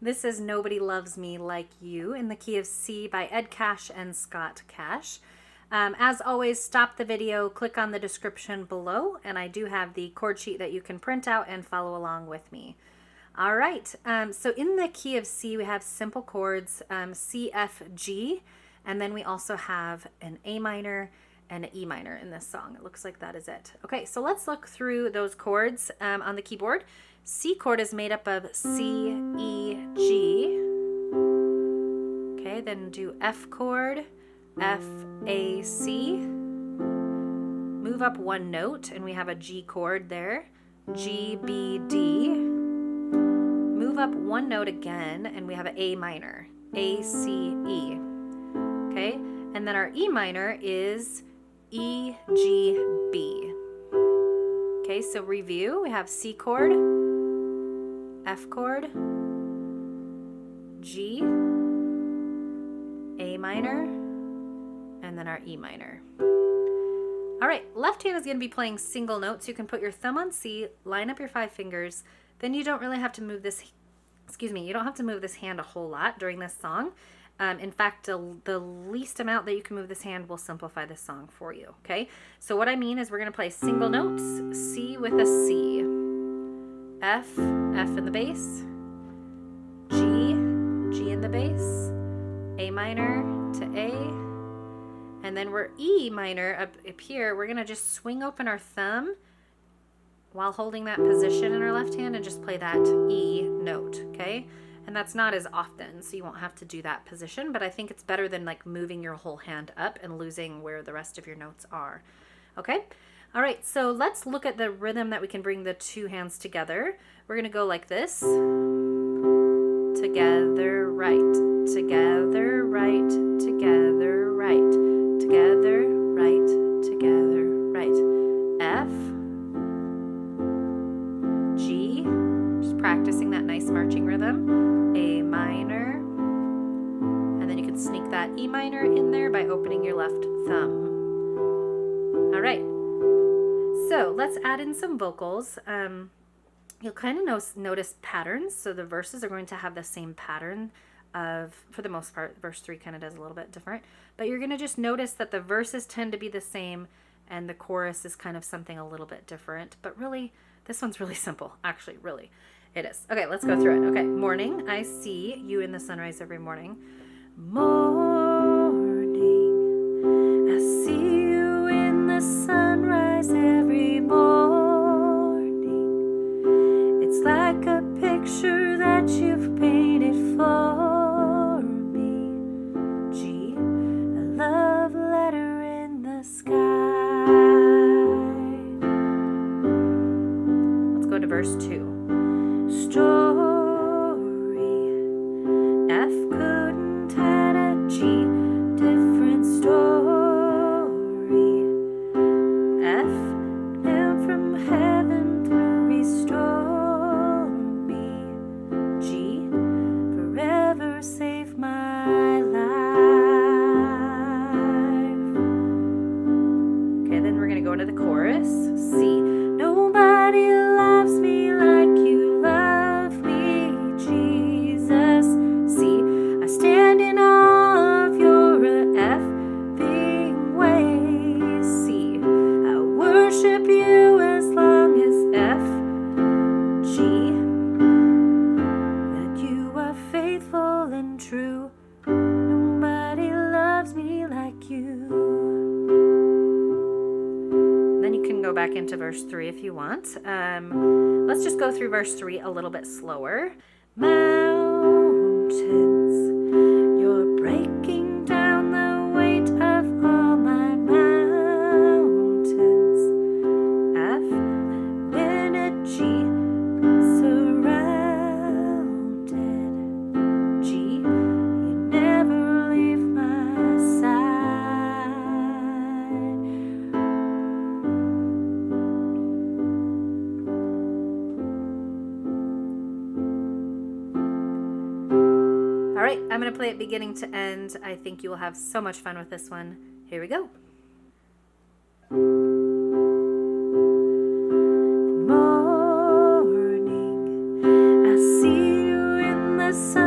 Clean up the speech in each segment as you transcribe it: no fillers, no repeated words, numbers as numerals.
This is Nobody Loves Me Like You in the key of C by Ed Cash and Scott Cash. As always, stop the video, click on the description below, and I do have the chord sheet that you can print out and follow along with me. All right, so in the key of C, we have simple chords, C, F, G, and then we also have an A minor and an E minor in this song. It looks like that is it. Okay, so let's look through those chords on the keyboard. C chord is made up of C, E, G. Okay, then do F chord, F, A, C. Move up one note and we have a G chord there. G, B, D. Move up one note again and we have an A minor. A, C, E. Okay, and then our E minor is E, G, B. Okay, so review. We have C chord, F chord, G, A minor, and then our E minor. All right, left hand is going to be playing single notes. You can put your thumb on C, line up your 5 fingers. Then you don't really have to move this, you don't have to move this hand a whole lot during this song. In fact, the least amount that you can move this hand will simplify this song for you, okay? So what I mean is we're going to play single notes, C with a C. F, F in the bass, G, G in the bass, A minor to A, and then we're E minor up here. We're gonna just swing open our thumb while holding that position in our left hand and just play that E note, okay? And that's not as often, so you won't have to do that position, but I think it's better than like moving your whole hand up and losing where the rest of your notes are, okay? All right, so let's look at the rhythm that we can bring the 2 hands together. We're gonna go like this. Together, right, together, right, together, right, together, right, together, right. F, G, just practicing that nice marching rhythm. A minor, and then you can sneak that E minor in there by opening your left thumb. All right. So let's add in some vocals. You'll kind of notice patterns. So the verses are going to have the same pattern of, for the most part, verse 3 kind of does a little bit different. But you're going to just notice that the verses tend to be the same and the chorus is kind of something a little bit different. But really, this one's really simple. Actually, really, it is. Okay, let's go through it. Okay, morning, I see you in the sunrise every morning. Morning, I see you in the sunrise every morning. It's like a picture that you've painted for me. G, a love letter in the sky. Let's go to verse 2. Story, F couldn't add a G, different story. F, down from heaven to restore me. G, forever save my life. Okay, then we're gonna go into the chorus. C, nobody loves me like you love me, Jesus. C, I stand in awe of your effing ways. C, I worship you as long as F, G, that you are faithful and true. Nobody loves me like you. Then you can go back into verse 3 if you want. Let's just go through verse 3 a little bit slower. Mountains, you're breaking down the weight of all my mountains. F, when a G, surrounded. G, you never leave my side. All right, I'm going to play it beginning to end. I think you will have so much fun with this one. Here we go. Morning, I see you in the sun.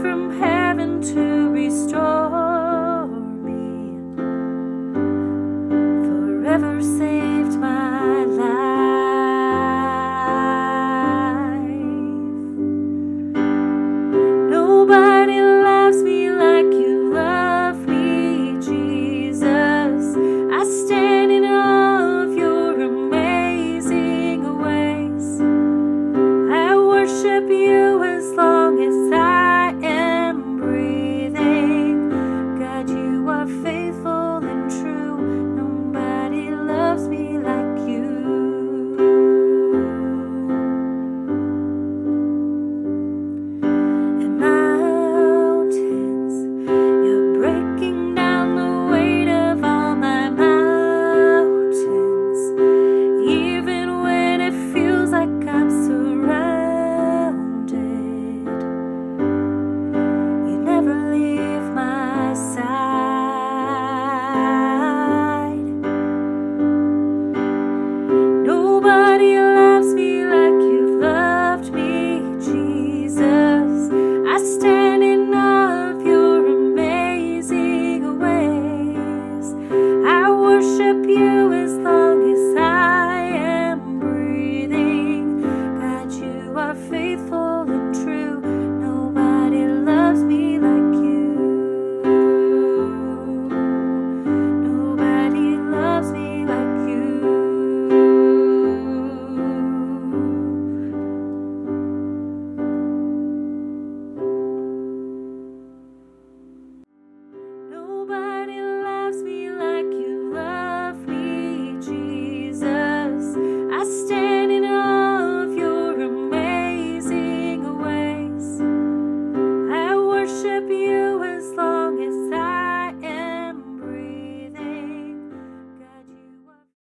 from heaven.